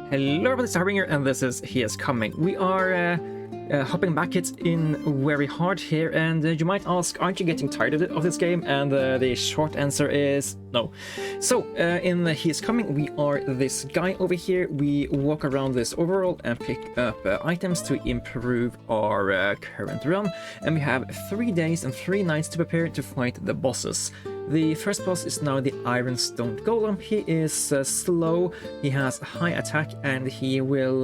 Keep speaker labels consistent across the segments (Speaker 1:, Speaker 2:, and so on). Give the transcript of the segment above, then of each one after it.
Speaker 1: Hello everybody, it's Harbinger, and this is He Is Coming. We are hopping back it in very hard here, and you might ask, aren't you getting tired of this game? And the short answer is no. So, in He Is Coming, we are this guy over here. We walk around this overworld and pick up items to improve our current run, and we have 3 days and 3 nights to prepare to fight the bosses. The first boss is now the Ironstone Golem. He is slow, he has high attack, and he will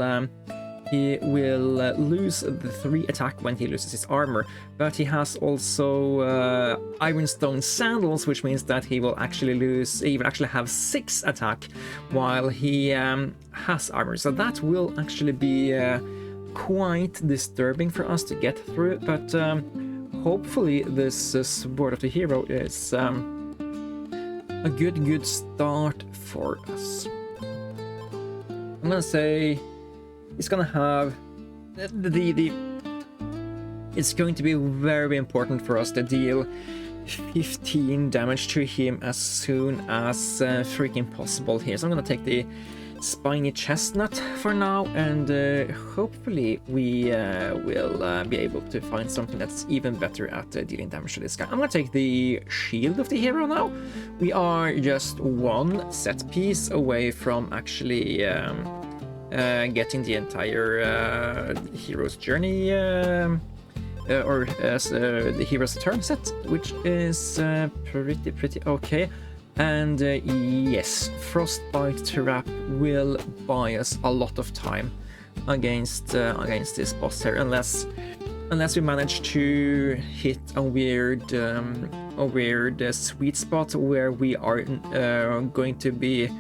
Speaker 1: lose the 3 attack when he loses his armor. But he has also Ironstone Sandals, which means that he will actually have 6 attack while he has armor. So that will actually be quite disturbing for us to get through, but hopefully this Sword of the Hero is a good start for us. I'm gonna say it's gonna have it's going to be very important for us to deal 15 damage to him as soon as freaking possible here. So I'm gonna take the Spiny Chestnut for now, and hopefully we will be able to find something that's even better at dealing damage to this guy. I'm gonna take the Shield of the Hero now. We are just 1 set piece away from actually getting the entire Hero's Journey the Hero's Return set, which is pretty okay. And yes, Frostbite Trap will buy us a lot of time against this boss here, unless we manage to hit a weird sweet spot where we are going to be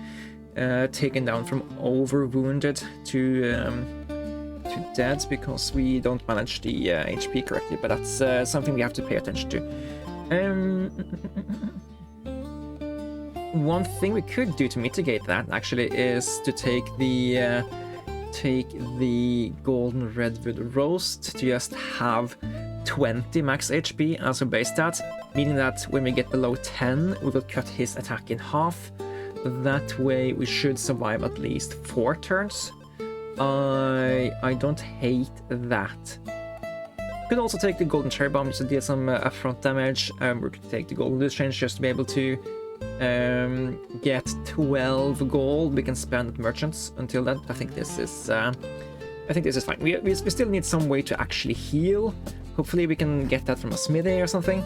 Speaker 1: taken down from over wounded to dead because we don't manage the HP correctly. But that's something we have to pay attention to. One thing we could do to mitigate that actually is to take the Golden Redwood Roast to just have 20 max HP as a base stat, meaning that when we get below 10 we will cut his attack in half. That way we should survive at least 4 turns. I don't hate that. We could also take the Golden Cherry Bomb just to deal some upfront damage. We could take the Golden Loose Change just to be able to get 12 gold we can spend at merchants. Until then, I think this is fine. We still need some way to actually heal. Hopefully we can get that from a smithy or something.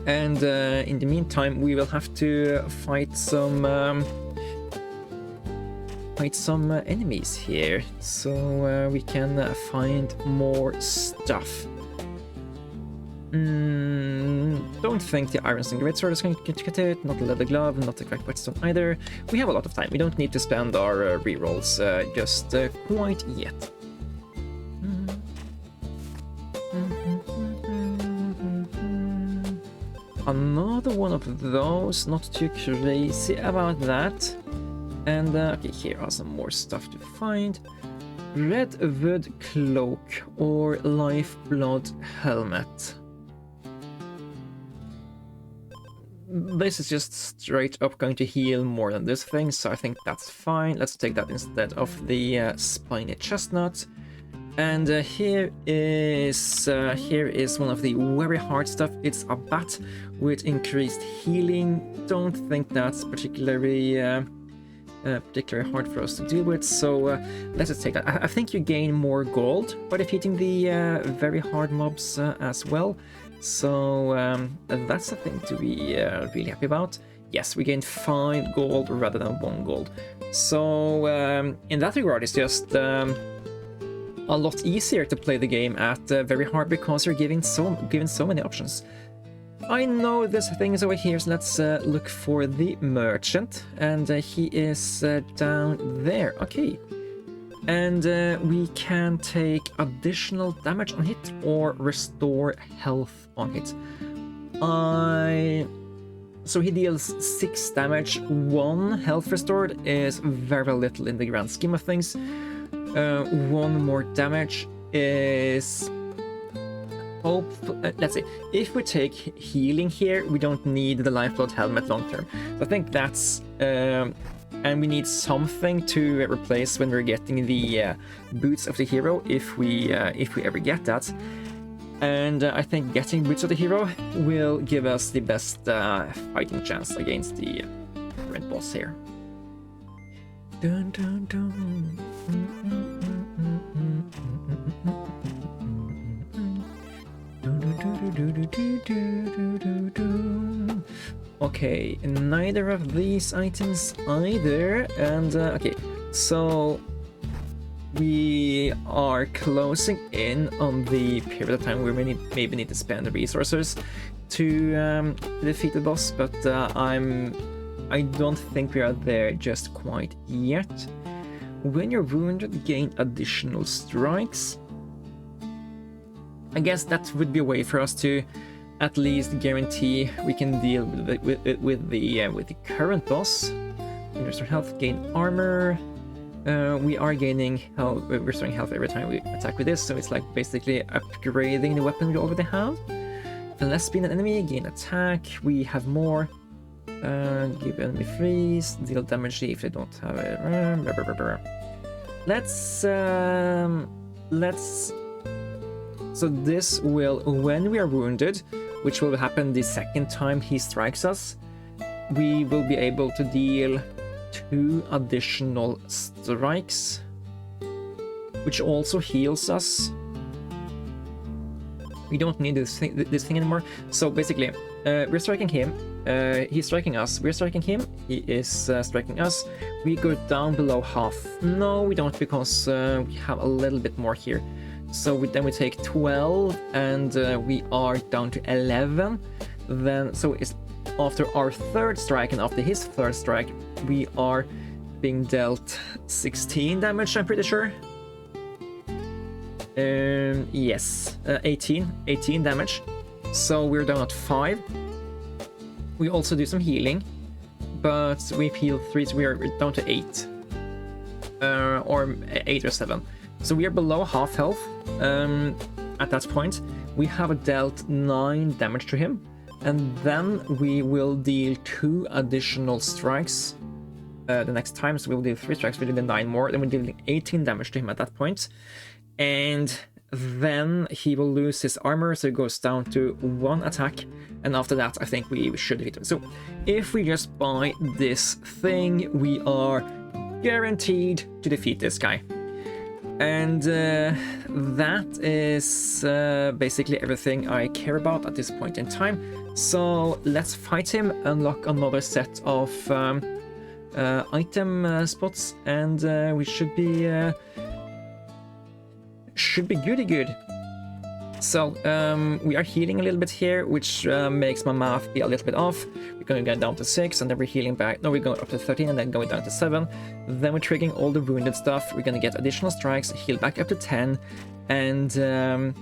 Speaker 1: And in the meantime, we will have to fight some enemies here, so we can find more stuff. Don't think the Ironstone Greatsword is going to get it, not the Leather Glove, not the Cracked Whetstone either. We have a lot of time, we don't need to spend our rerolls just quite yet. Another one of those, not too crazy about that. And okay, here are some more stuff to find. Redwood Cloak or Lifeblood Helmet. This is just straight up going to heal more than this thing, so I think that's fine. Let's take that instead of the Spiny Chestnut. And here is one of the very hard stuff. It's a bat with increased healing. Don't think that's particularly hard for us to deal with, so let's just take that. I think you gain more gold by defeating the very hard mobs as well. So that's a thing to be really happy about. Yes, we gained 5 gold rather than 1 gold. So in that regard, it's just a lot easier to play the game at very hard because you're given so many options. I know this thing is over here, so let's look for the merchant, and he is down there. Okay, and we can take additional damage on hit or restore health on hit. So he deals 6 damage. 1 health restored is very little in the grand scheme of things. 1 more damage is let's see, if we take healing here, we don't need the Lifeblood Helmet long term. So I think that's and we need something to replace when we're getting the boots of the hero, if we ever get that. And I think getting boots of the hero will give us the best fighting chance against the current boss here. Dun, dun, dun. Okay, neither of these items either, and okay, so we are closing in on the period of time where we maybe need to spend the resources to defeat the boss, but I don't think we are there just quite yet. When you're wounded, gain additional strikes. I guess that would be a way for us to at least guarantee we can deal with the current boss. Restore health, gain armor. We are gaining health, restoring health every time we attack with this, so it's like basically upgrading the weapon we already have. Less speed an enemy, gain attack. We have more. Give enemy freeze, deal damage if they don't have it. So this will, when we are wounded, which will happen the second time he strikes us, we will be able to deal 2 additional strikes, which also heals us. We don't need this thing anymore. So basically, we're striking him, he's striking us, we're striking him, he is striking us. We go down below half. No, we don't, because we have a little bit more here. So then we take 12, and we are down to 11. Then, so it's after our 3rd strike and after his 3rd strike, we are being dealt 16 damage, I'm pretty sure. Yes, 18 damage. So we're down at 5. We also do some healing, but we've healed 3, so we are down to 8. Or 8 or 7. So we are below half health at that point. We have dealt 9 damage to him, and then we will deal 2 additional strikes the next time. So we will deal 3 strikes, we deal 9 more, then we're dealing 18 damage to him at that point. And then he will lose his armor, so it goes down to 1 attack, and after that I think we should defeat him. So if we just buy this thing, we are guaranteed to defeat this guy. And that is basically everything I care about at this point in time. So let's fight him, unlock another set of item spots, and we should be goody good. So we are healing a little bit here, which makes my math be a little bit off. We're going to get down to 6, and then we're healing back. No, we're going up to 13, and then going down to 7. Then we're triggering all the wounded stuff. We're going to get additional strikes, heal back up to 10, and then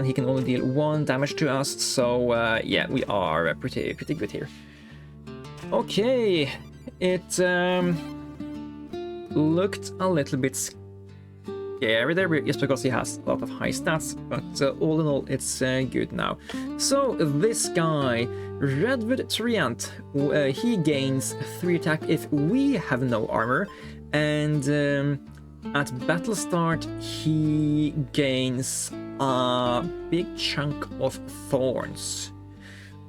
Speaker 1: he can only deal 1 damage to us. So yeah, we are pretty good here. Okay, it looked a little bit scary there, just because he has a lot of high stats, but all in all, it's good now. So this guy, Redwood Treant, he gains 3 attack if we have no armor, and at battle start he gains a big chunk of thorns.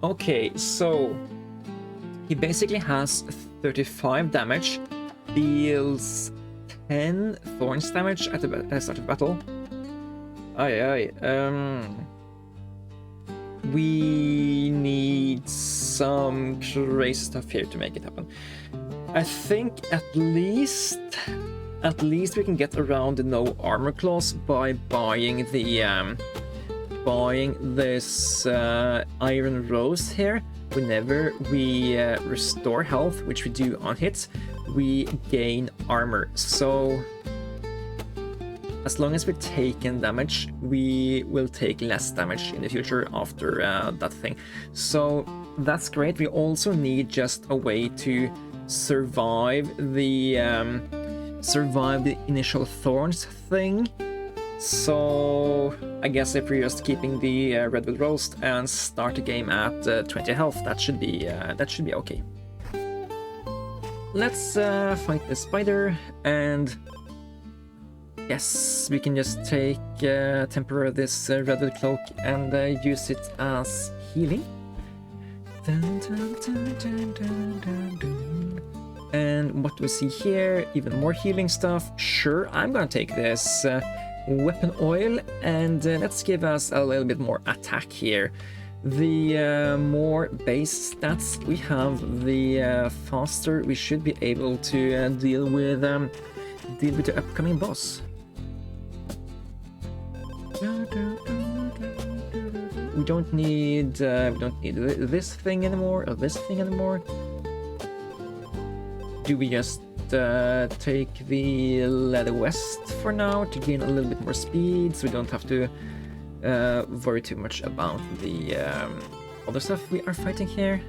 Speaker 1: Okay, so he basically has 35 damage, deals 10 thorns damage at the start of battle. We need some crazy stuff here to make it happen. I think at least we can get around the no armor clause by buying the this iron rose here. Whenever we restore health, which we do on hits, we gain armor. So as long as we're taking damage, we will take less damage in the future after that thing. So that's great. We also need just a way to survive the initial thorns thing. So I guess if we're just keeping the Redwood Roast and start the game at 20 health, that should be okay. let's fight the spider, and yes, we can just take temporary this red cloak and use it as healing. Dun, dun, dun, dun, dun, dun, dun. And what do we see here? Even more healing stuff. Sure, I'm gonna take this weapon oil, and let's give us a little bit more attack here. The more base stats we have, the faster we should be able to deal with the upcoming boss. We don't need this thing anymore, or this thing anymore. Do we just take the Leather West for now to gain a little bit more speed, so we don't have to worry too much about the other stuff we are fighting here?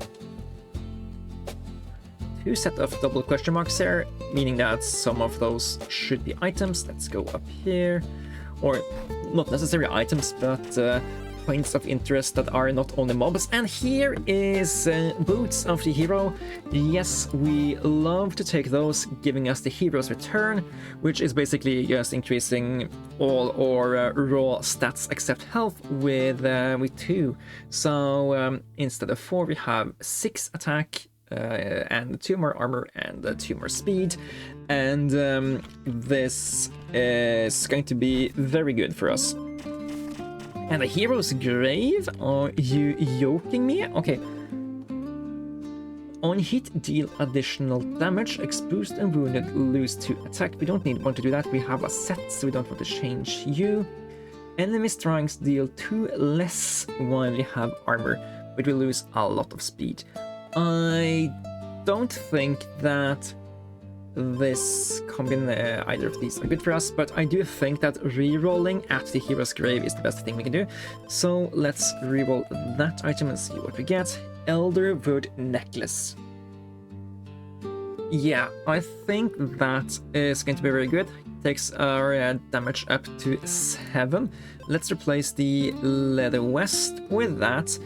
Speaker 1: Two set of double question marks here, meaning that some of those should be items. Let's go up here, or not necessarily items, but points of interest that are not only mobs. And here is Boots of the Hero. Yes, we love to take those, giving us the Hero's Return, which is basically just increasing all our raw stats except health with 2. So instead of 4, we have 6 attack, and 2 more armor and 2 more speed, and this is going to be very good for us. And the Hero's Grave? Are you joking me? Okay. On hit, deal additional damage. Exposed and wounded, lose 2 attack. We don't want to do that. We have a set, so we don't want to change you. Enemy strikes deal 2 less while we have armor, but we lose a lot of speed. I don't think that this either of these are good for us, but I do think that re-rolling at the Hero's Grave is the best thing we can do. So let's re-roll that item and see what we get. Elderwood Necklace. Yeah, I think that is going to be very good. Takes our damage up to 7. Let's replace the Leather West with that.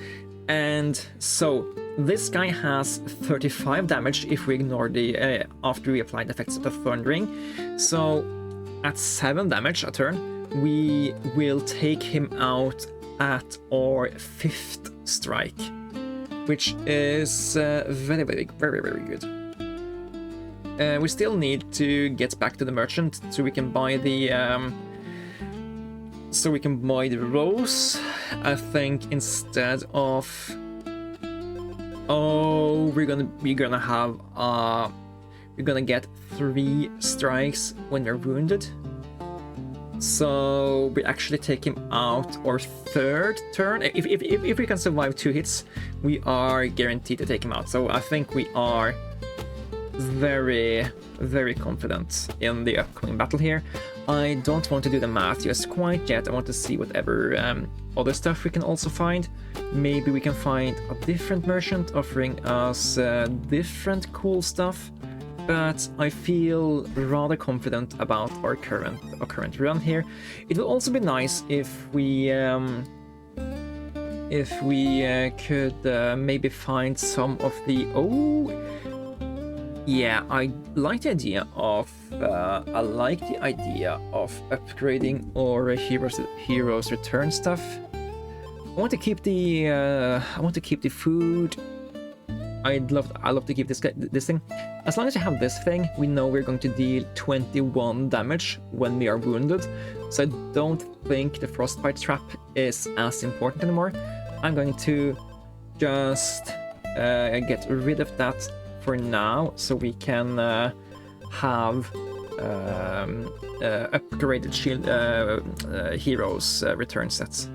Speaker 1: And so this guy has 35 damage if we ignore the after we apply the effects of the Thundering. So at 7 damage a turn, we will take him out at our 5th strike, which is very good. We still need to get back to the merchant so we can buy the rose. I think instead of we're gonna get 3 strikes when we're wounded. So we actually take him out our 3rd turn. If we can survive 2 hits, we are guaranteed to take him out. So I think we are very confident in the upcoming battle here. I don't want to do the math just quite yet. I want to see whatever other stuff we can also find. Maybe we can find a different merchant offering us different cool stuff, but I feel rather confident about our current run here. It will also be nice if we could maybe find some of the yeah, I like the idea of upgrading our heroes return stuff. I want to keep the food. I love to keep this thing. As long as I have this thing, we know we're going to deal 21 damage when we are wounded. So I don't think the frostbite trap is as important anymore. I'm going to just get rid of that for now, so we can have upgraded shield heroes return sets.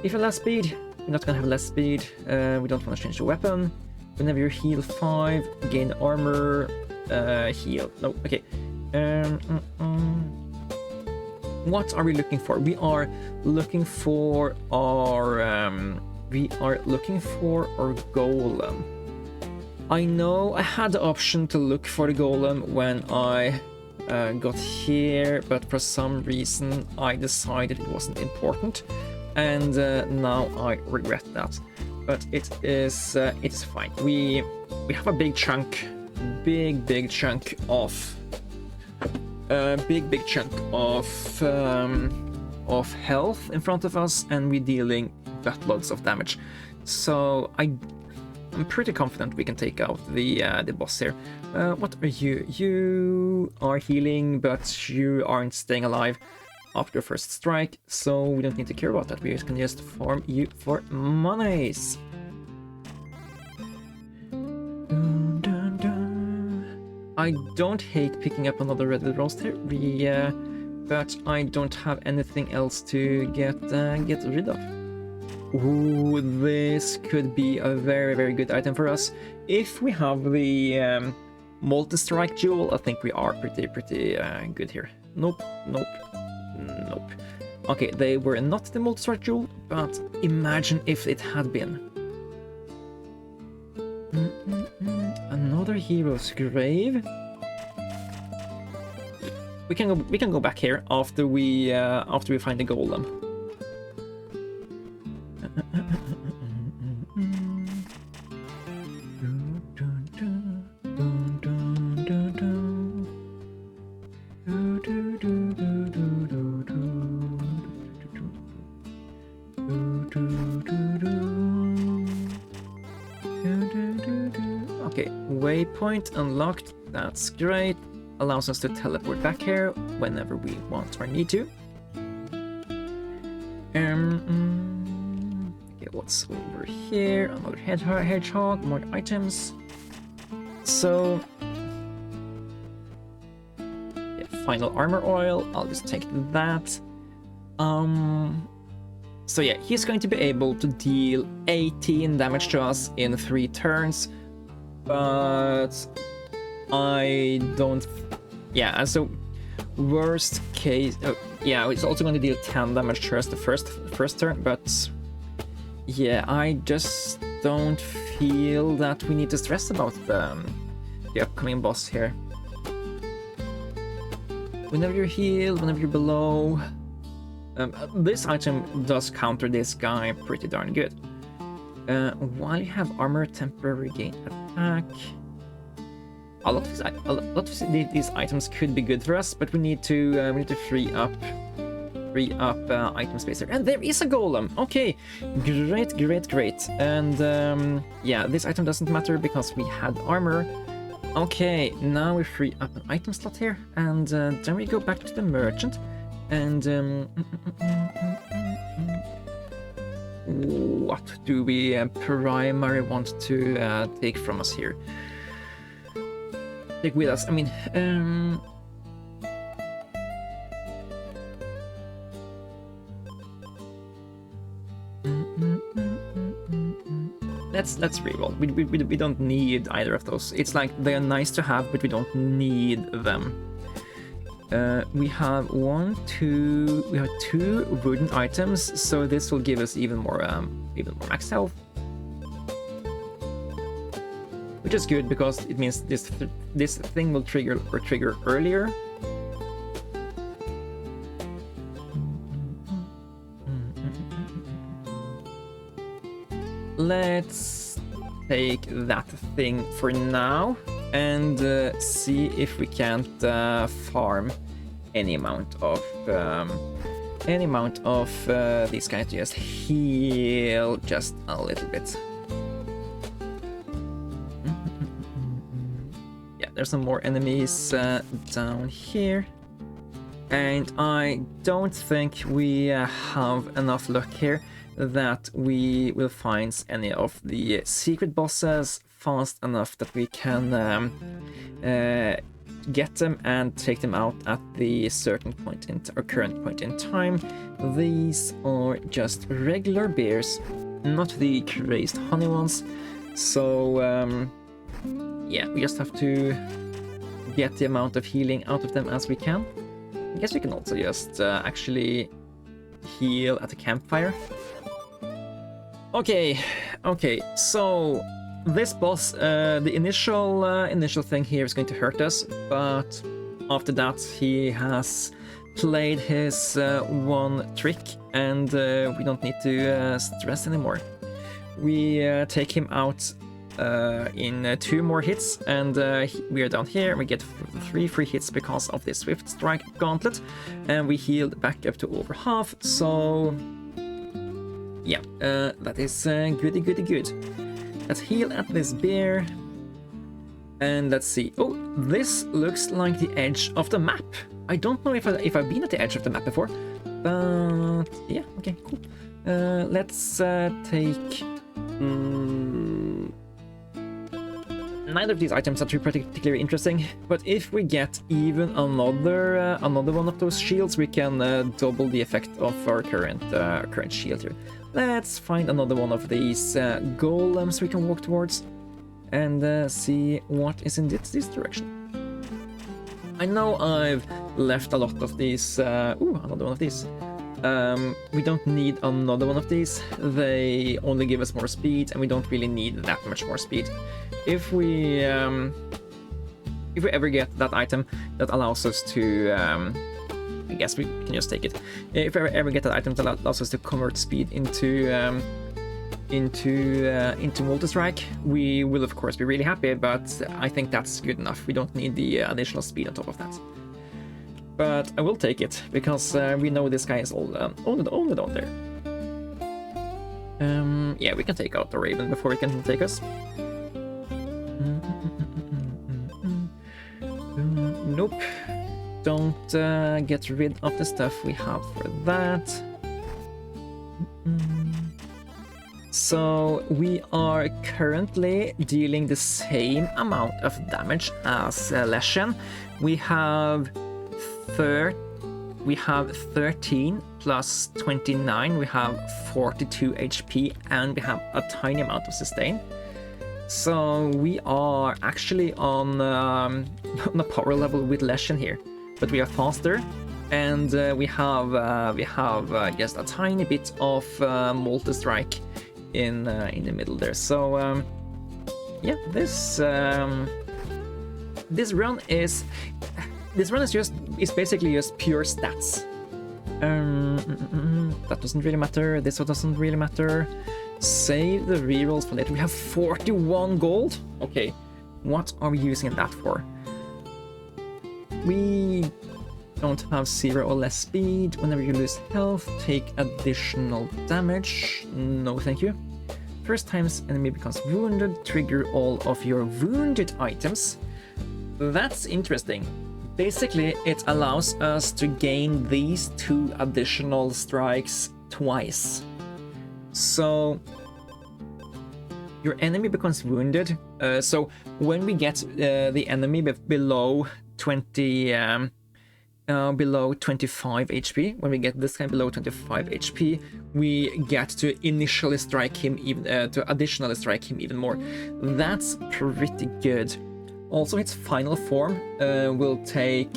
Speaker 1: If you have less speed, you're not gonna have less speed. We don't want to change the weapon. Whenever you heal 5, gain armor, heal. No, okay. What are we looking for? We are looking for our golem. I know I had the option to look for the golem when I got here, but for some reason I decided it wasn't important, and now I regret that. But it is fine. We have a big chunk big chunk of of health in front of us, and we're dealing buttloads of damage. So I'm pretty confident we can take out the boss here. What are you? You are healing, but you aren't staying alive after your first strike, so we don't need to care about that. We can just farm you for monies. I don't hate picking up another red roast here, but I don't have anything else to get rid of. Ooh, this could be a very good item for us. If we have the multi-strike jewel, I think we are pretty good here. Nope. Okay, they were not the multi-strike jewel, but imagine if it had been. Another hero's grave. We can go back here after we find the golem. Okay, waypoint unlocked. That's great. Allows us to teleport back here whenever we want or need to. Okay, what's over here? Another hedgehog, more items. So, yeah, final armor oil. I'll just take that. So yeah, he's going to be able to deal 18 damage to us in 3 turns, but I don't. Yeah, so worst case. Yeah, it's also going to deal 10 damage to us the first turn, but yeah, I just don't feel that we need to stress about the upcoming boss here. Whenever you're healed, whenever you're below, this item does counter this guy pretty darn good. While you have armor, temporary gain attack. A lot of these items could be good for us, but we need to free up item space here. And there is a golem. Okay, great. And yeah, this item doesn't matter because we had armor. Okay, now we free up an item slot here, and then we go back to the merchant. And what do we primarily want to take from us here? Take with us. I mean, let's reroll. We don't need either of those. It's like they are nice to have, but we don't need them. We have two wooden items, so this will give us even more max health, which is good because it means this thing will trigger earlier. Let's take that thing for now and see if we can't farm any amount of these guys to just heal just a little bit. Yeah, there's some more enemies down here, and I don't think we have enough luck here that we will find any of the secret bosses fast enough that we can get them and take them out at the certain point in or current point in time. These are just regular bears, not the crazed honey ones. So yeah, we just have to get the amount of healing out of them as we can. I guess we can also just actually heal at the campfire. Okay, so this boss, the initial thing here is going to hurt us, but after that he has played his one trick, and we don't need to stress anymore. We take him out in 2 more hits, and we are down here. We get 3 free hits because of this Swift Strike Gauntlet, and we healed back up to over half. So yeah, that is goody good. Let's heal at this bear, and let's see. Oh, this looks like the edge of the map. I don't know if I've been at the edge of the map before, but yeah, okay, cool. Let's take. Neither of these items are too particularly interesting, but if we get even another one of those shields, we can double the effect of our current shield here. Let's find another one of these golems we can walk towards, and see what is in this direction. I know I've left a lot of these. Ooh, another one of these. We don't need another one of these. They only give us more speed, and we don't really need that much more speed. If we ever get that item that allows us to, I guess we can just take it. If we ever get that item that allows us to convert speed into multi-strike, we will of course be really happy. But I think that's good enough. We don't need the additional speed on top of that. But I will take it, because we know this guy is only down there. Yeah, we can take out the Raven before he can take us. Nope. Don't get rid of the stuff we have for that. So we are currently dealing the same amount of damage as Leshen. We have 13 plus 29, we have 42 HP, and we have a tiny amount of sustain. So we are actually on a power level with Leshen here, but we are faster, and we have just a tiny bit of multi-strike in the middle there. So yeah, this run is basically just pure stats. That doesn't really matter. This one doesn't really matter. Save the rerolls for later. We have 41 gold. Okay, what are we using that for? We don't have 0 or less speed. Whenever you lose health, take additional damage. No, thank you. First times enemy becomes wounded, trigger all of your wounded items. That's interesting. Basically, it allows us to gain these 2 additional strikes twice. So your enemy becomes wounded. So when we get the enemy below 25 HP, when we get this guy below 25 HP, we get to initially strike him additionally strike him even more. That's pretty good. Also, its final form will take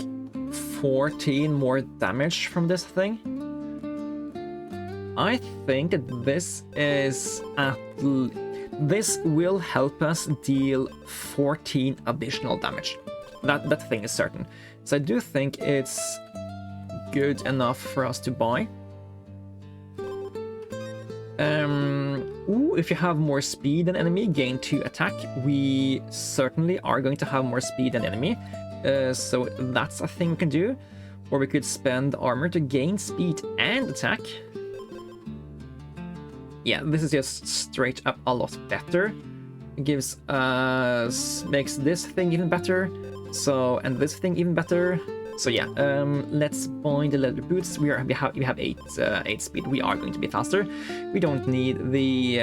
Speaker 1: 14 more damage from this thing. I think that this will help us deal 14 additional damage. That thing is certain. So I do think it's good enough for us to buy. If you have more speed than enemy, gain 2 attack. We certainly are going to have more speed than enemy. So that's a thing we can do. Or we could spend armor to gain speed and attack. Yeah, this is just straight up a lot better. It gives us, makes this thing even better. So, and this thing even better. So yeah, let's buy the leather boots. We have 8 speed. We are going to be faster. We don't need the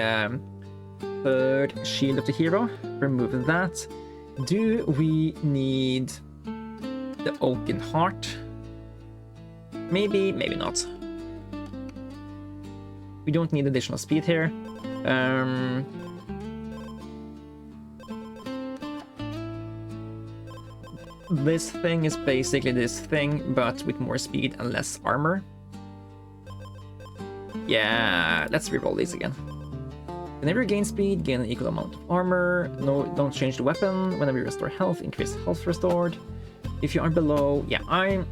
Speaker 1: 3rd shield of the hero. Remove that. Do we need the oaken heart? Maybe, maybe not. We don't need additional speed here. This thing is basically this thing, but with more speed and less armor. Yeah, let's reroll these again. Whenever you gain speed, gain an equal amount of armor. No, don't change the weapon. Whenever you restore health, increase health restored. If you are below, yeah, I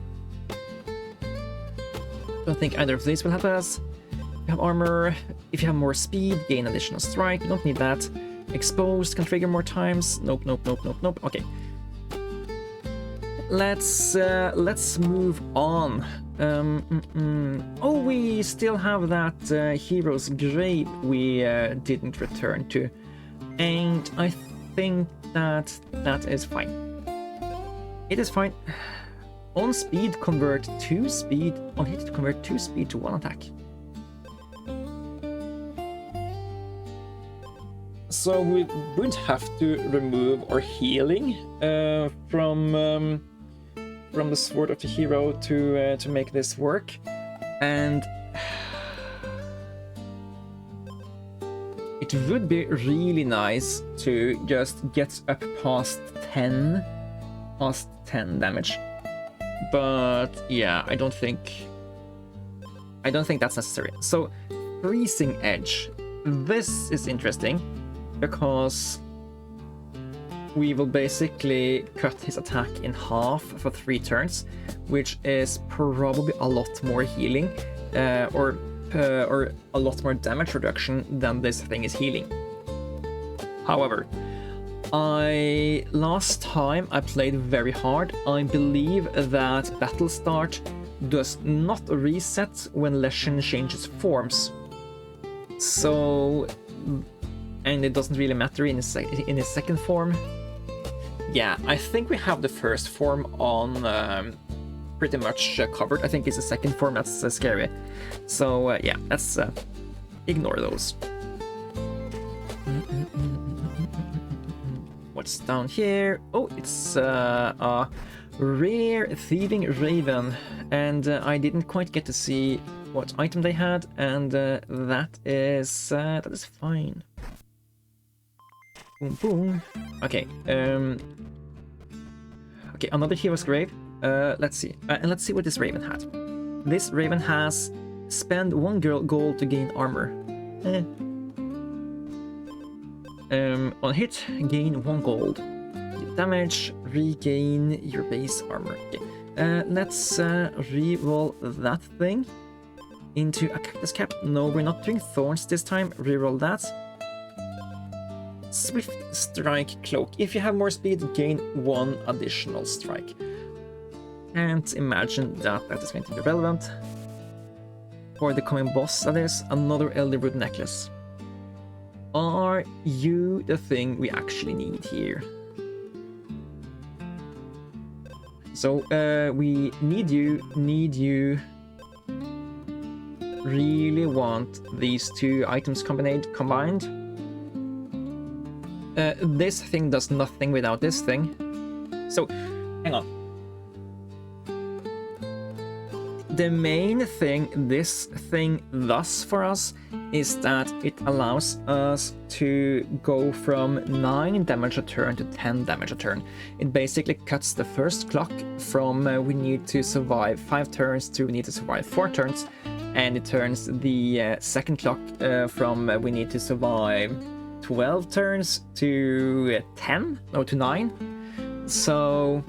Speaker 1: don't think either of these will help us. You have armor. If you have more speed, gain additional strike. We don't need that. Exposed can trigger more times. Nope, nope, nope, nope, nope. Okay. Let's move on. Oh, we still have that hero's grave we didn't return to, and I think that is fine. It is fine. On speed, convert 2 speed. On hit, convert 2 speed to 1 attack. So we would have to remove our healing from the sword of the hero to make this work, and it would be really nice to just get up past 10 damage. But yeah, I don't think that's necessary. So freezing edge. This is interesting because we will basically cut his attack in half for 3 turns, which is probably a lot more healing or a lot more damage reduction than this thing is healing. However, last time I played very hard, I believe that Battle Start does not reset when Leshen changes forms. So, and it doesn't really matter in his second form. Yeah, I think we have the first form on pretty much covered. I think it's the second form that's scary. So yeah, let's ignore those. What's down here? Oh, it's a rare thieving raven, and I didn't quite get to see what item they had, and that is fine. Boom, boom. Okay. Okay, another hero's grave. Let's see. And let's see what this raven had. This raven has spend 1 gold to gain armor. On hit, gain 1 gold. Damage, regain your base armor. Okay. Let's re-roll that thing into a cactus cap. No, we're not doing thorns this time. Re-roll that. Swift strike cloak. If you have more speed, gain 1 additional strike. Can't imagine that is going to be relevant. For the coming boss, that is another Elderwood necklace. Are you the thing we actually need here? So we need you. Really want these 2 items combined. This thing does nothing without this thing. So, hang on. The main thing this thing does for us is that it allows us to go from 9 damage a turn to 10 damage a turn. It basically cuts the first clock from we need to survive 5 turns to we need to survive 4 turns, and it turns the second clock from we need to survive 12 turns to 10, no, to 9. So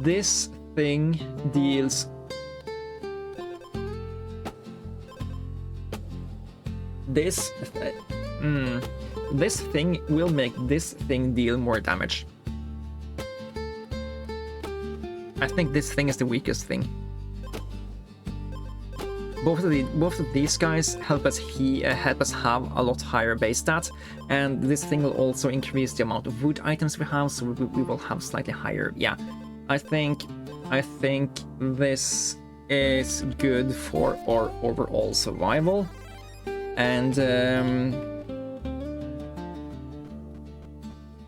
Speaker 1: this thing deals this thing will make this thing deal more damage. I think this thing is the weakest thing. Both of these guys help us have a lot higher base stat, and this thing will also increase the amount of wood items we have, so we will have slightly higher. Yeah, I think this is good for our overall survival, and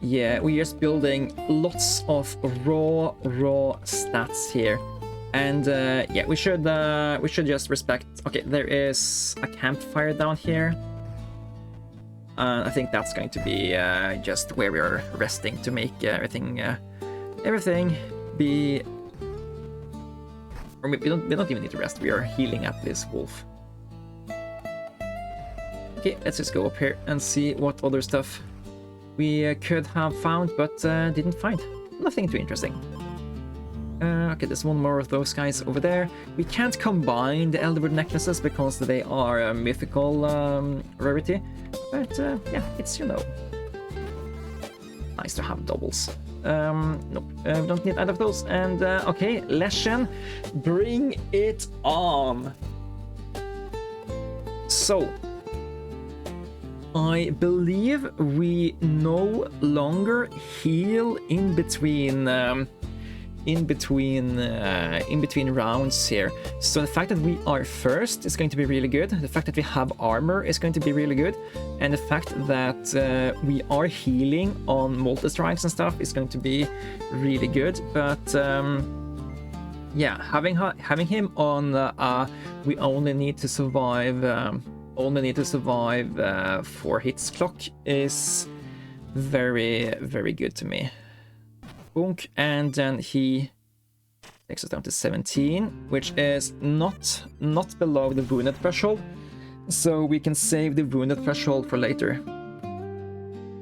Speaker 1: yeah, we're just building lots of raw stats here. And yeah, we should just respect. Okay, there is a campfire down here. I think that's going to be just where we are resting to make everything be. Or we don't even need to rest. We are healing at this wolf. Okay, let's just go up here and see what other stuff we could have found, but didn't find. Nothing too interesting. Okay, there's one more of those guys over there. We can't combine the Elderwood necklaces because they are a mythical rarity. But yeah, it's, you know, nice to have doubles. Nope, we don't need either of those. And okay, Leshen, bring it on. So, I believe we no longer heal in between rounds here. So the fact that we are first is going to be really good. The fact that we have armor is going to be really good, and the fact that we are healing on multi-strikes and stuff is going to be really good. But yeah, having him on we only need to survive 4 hits clock is very, very good to me. Boonk, and then he takes us down to 17, which is not below the wounded threshold, so we can save the wounded threshold for later.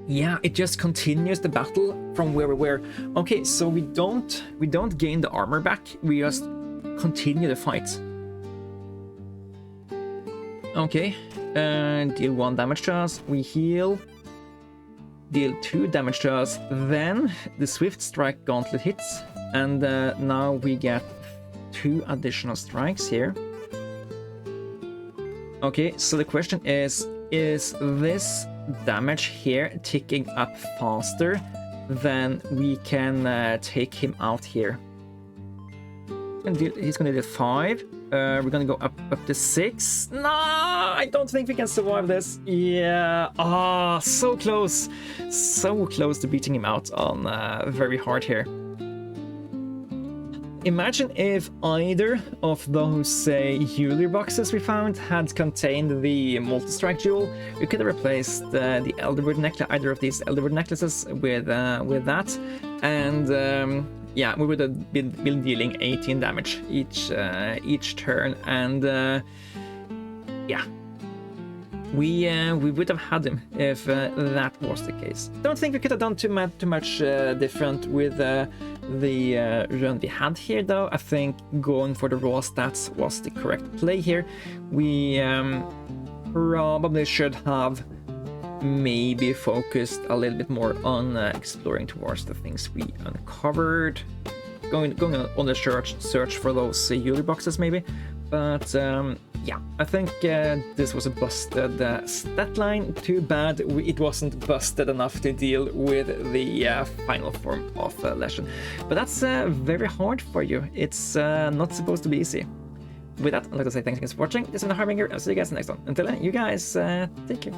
Speaker 1: Yeah, it just continues the battle from where we were. Okay, so we don't gain the armor back, we just continue the fight. Okay, deal 1 damage to us, we heal, deal 2 damage to us, then the Swift Strike Gauntlet hits, and now we get 2 additional strikes here. Okay, so the question is this damage here ticking up faster than we can take him out here? He's gonna do 5. We're gonna go up to 6. No, I don't think we can survive this. Yeah, so close to beating him out on very hard here. Imagine if either of those Yulir boxes we found had contained the multi-strike jewel. We could have replaced the Elderwood necklace, either of these Elderwood necklaces, with that, and yeah, we would have been dealing 18 damage each turn, and yeah, we would have had him if that was the case. Don't think we could have done too much different with the run we had here, though. I think going for the raw stats was the correct play here. We probably should have maybe focused a little bit more on exploring towards the things we uncovered, going on the search for those Yulir boxes maybe. But yeah, I think this was a busted stat line. Too bad it wasn't busted enough to deal with the final form of Leshen. But that's very hard for you. It's not supposed to be easy. With that, I'd like to say thanks again for watching. This is the Harbinger. I'll see you guys next one. Until then, you guys take care.